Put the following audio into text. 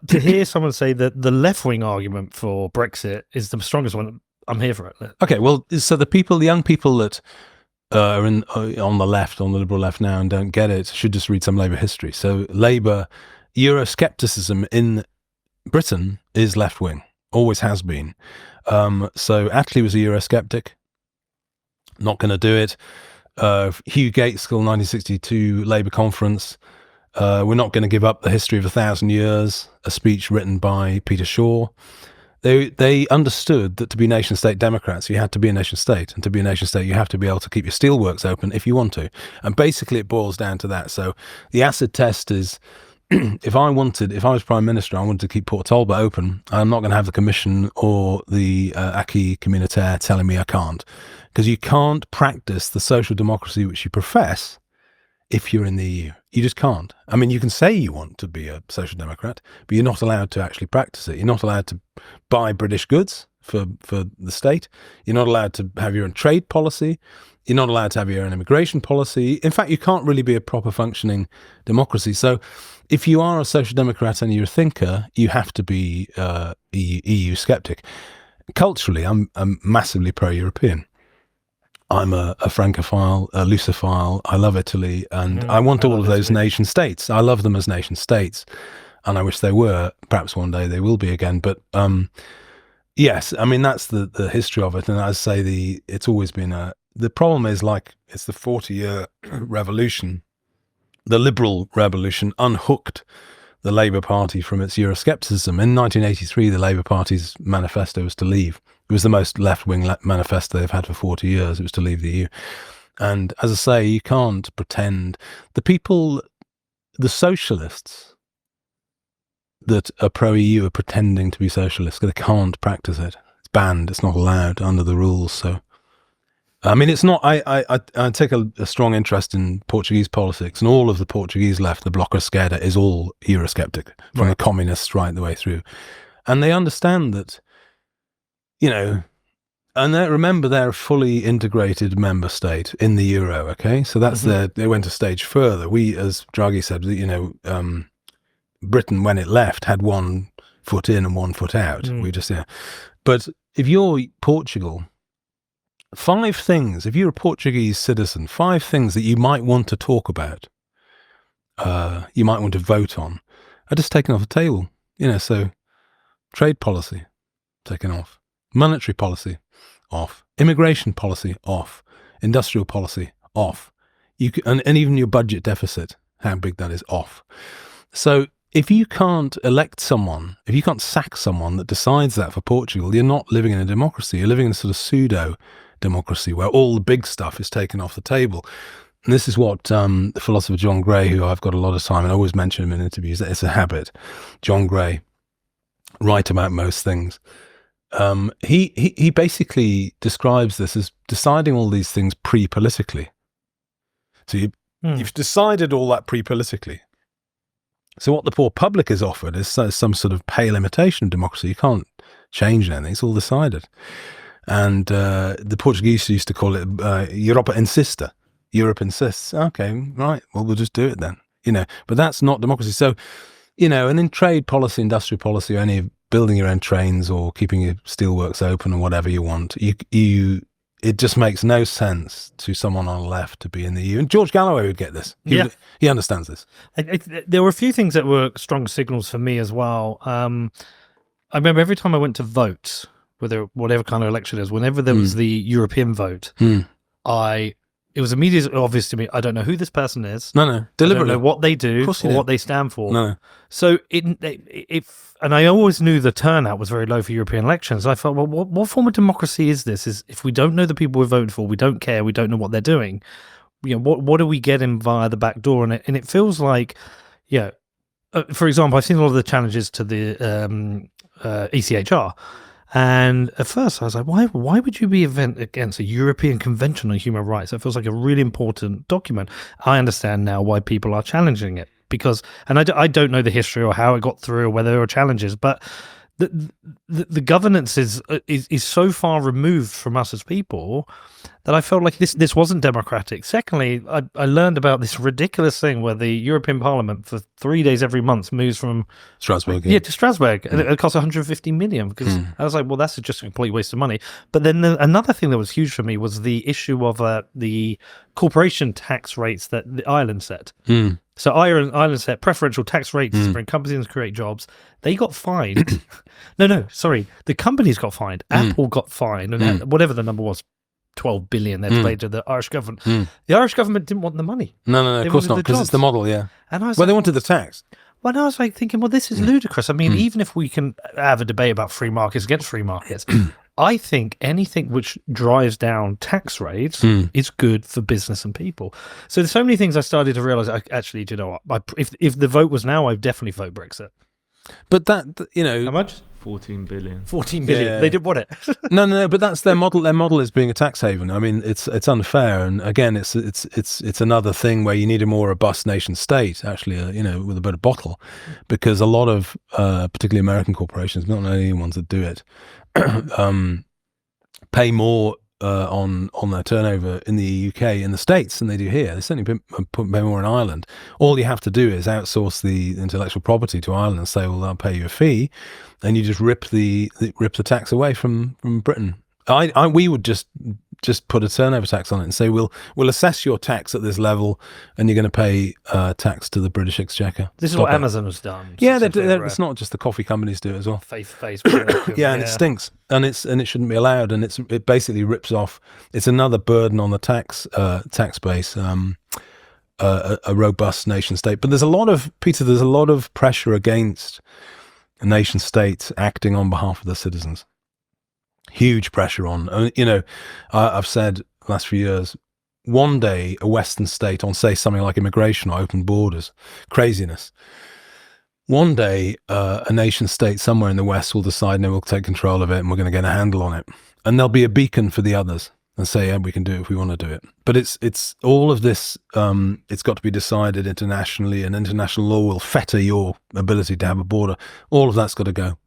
to hear someone say that the left-wing argument for Brexit is the strongest one, I'm here for it. Okay, well, so the young people that are on the left, on the liberal left now, and don't get it, should just read some Labour history. So Labour, Euroscepticism in Britain is left-wing, always has been. So Attlee was a Eurosceptic, not going to do it. Hugh Gaitskell, 1962 Labour conference, we're not going to give up the history of 1,000 years, a speech written by Peter Shaw. They understood that to be nation-state Democrats, you had to be a nation-state. And to be a nation-state, you have to be able to keep your steelworks open if you want to. And basically, it boils down to that. So the acid test is, if I was Prime Minister, I wanted to keep Port Talbot open, I'm not going to have the Commission or the acquis communautaire telling me I can't. Because you can't practice the social democracy which you profess if you're in the EU. You just can't. I mean, you can say you want to be a social democrat, but you're not allowed to actually practice it. You're not allowed to buy British goods for the state. You're not allowed to have your own trade policy. You're not allowed to have your own immigration policy. In fact, you can't really be a proper functioning democracy. So if you are a social democrat and you're a thinker, you have to be EU skeptic. Culturally, I'm massively pro-European. I'm a Francophile, a Lusophile. I love Italy, and I want all of those nation states. I love them as nation states, and I wish they were. Perhaps one day they will be again. But yes, I mean that's the history of it. And as I say, it's always been the problem is, like, it's the 40-year revolution. The liberal revolution unhooked the Labour Party from its Euroscepticism. In 1983, the Labour Party's manifesto was to leave. It was the most left-wing manifesto they've had for 40 years. It was to leave the EU. And as I say, you can't pretend. The socialists that are pro-EU are pretending to be socialists. They can't practice it. It's banned. It's not allowed under the rules. So, I mean, it's not. I take a strong interest in Portuguese politics, and all of the Portuguese left, the Bloco Esquerda, is all Eurosceptic, from the communists right the way through. And they understand that, you know, and remember, they're a fully integrated member state in the euro. Okay, so that's they went a stage further. We, as Draghi said, you know, Britain, when it left, had 1 foot in and 1 foot out. We just, but if you're Portugal, 5 things, if you're a Portuguese citizen, 5 things that you might want to talk about, you might want to vote on, are just taken off the table. You know, so trade policy, taken off. Monetary policy, off. Immigration policy, off. Industrial policy, off. And even your budget deficit, how big that is, off. So if you can't elect someone, if you can't sack someone that decides that for Portugal, you're not living in a democracy. You're living in a sort of pseudo-democracy where all the big stuff is taken off the table. And this is what the philosopher John Gray, who I've got a lot of time, and I always mention him in interviews, that it's a habit. John Gray, right about most things. He basically describes this as deciding all these things pre-politically. So you've decided all that pre-politically. So what the poor public is offered is some sort of pale imitation of democracy. You can't change anything. It's all decided. And the Portuguese used to call it Europa insista. Europe insists. Okay, right. Well, we'll just do it then. You know, but that's not democracy. So, you know, and in trade policy, industrial policy, or any building your own trains or keeping your steelworks open or whatever you want, it just makes no sense to someone on the left to be in the EU. And George Galloway would get this. He understands this. There were a few things that were strong signals for me as well. I remember every time I went to vote, whatever kind of election it is, whenever there was the European vote, it was immediately obvious to me, I don't know who this person is. No. Deliberately. I don't know what they do or what they stand for. No. So and I always knew the turnout was very low for European elections. I thought, well, what form of democracy is this? Is if we don't know the people we're voting for, we don't care, we don't know what they're doing. You know, what are we getting via the back door? And it feels like, for example, I've seen a lot of the challenges to the ECHR. And at first I was like, why would you be against a European Convention on Human Rights? That feels like a really important document. I understand now why people are challenging it, because, and I don't know the history or how it got through or whether there were challenges, but the governance is so far removed from us as people that I felt like this wasn't democratic. Secondly, I learned about this ridiculous thing where the European Parliament for 3 days every month moves from Strasbourg, to Strasbourg, and it costs 150 million. Because I was like, well, that's just a complete waste of money. But then another thing that was huge for me was the issue of the corporation tax rates that Ireland set. So Ireland set preferential tax rates to bring companies in to create jobs. They got fined. Sorry. The companies got fined. Apple got fined, and whatever the number was, 12 billion they paid to the Irish government. The Irish government didn't want the money. No, of course not, because it's the model, yeah. And I was they wanted the tax. Well, I was like thinking, well, this is ludicrous. I mean, even if we can have a debate about free markets against free markets, I think anything which drives down tax rates is good for business and people. So there's so many things I started to realize. Actually, do you know what? If the vote was now, I'd definitely vote Brexit. But that, you know, how much? 14 billion. 14 billion. Yeah. They did want it. No. But that's their model. Their model is being a tax haven. I mean, it's unfair. And again, it's another thing where you need a more robust nation state, actually, you know, with a better bottle, because a lot of, particularly American corporations, not only the ones that do it, pay more on their turnover in the UK, in the States, than they do here. They certainly pay more in Ireland. All you have to do is outsource the intellectual property to Ireland and say, well, I'll pay you a fee, and you just rip the tax away from Britain. We would just put a turnover tax on it and say, we'll assess your tax at this level, and you're going to pay tax to the British Exchequer. This is what Amazon has done. Yeah, it's not just the coffee companies do it as well. Facebook. Yeah, and it stinks, and it shouldn't be allowed, and it basically rips off. It's another burden on the tax base. A robust nation state, but there's a lot of pressure against a nation state acting on behalf of the citizens. Huge pressure on, you know, I've said the last few years, one day a Western state on, say, something like immigration or open borders, craziness. One day a nation state somewhere in the West will decide, no, we'll take control of it and we're going to get a handle on it. And there'll be a beacon for the others and say, yeah, we can do it if we want to do it. But it's all of this, it's got to be decided internationally, and international law will fetter your ability to have a border. All of that's got to go.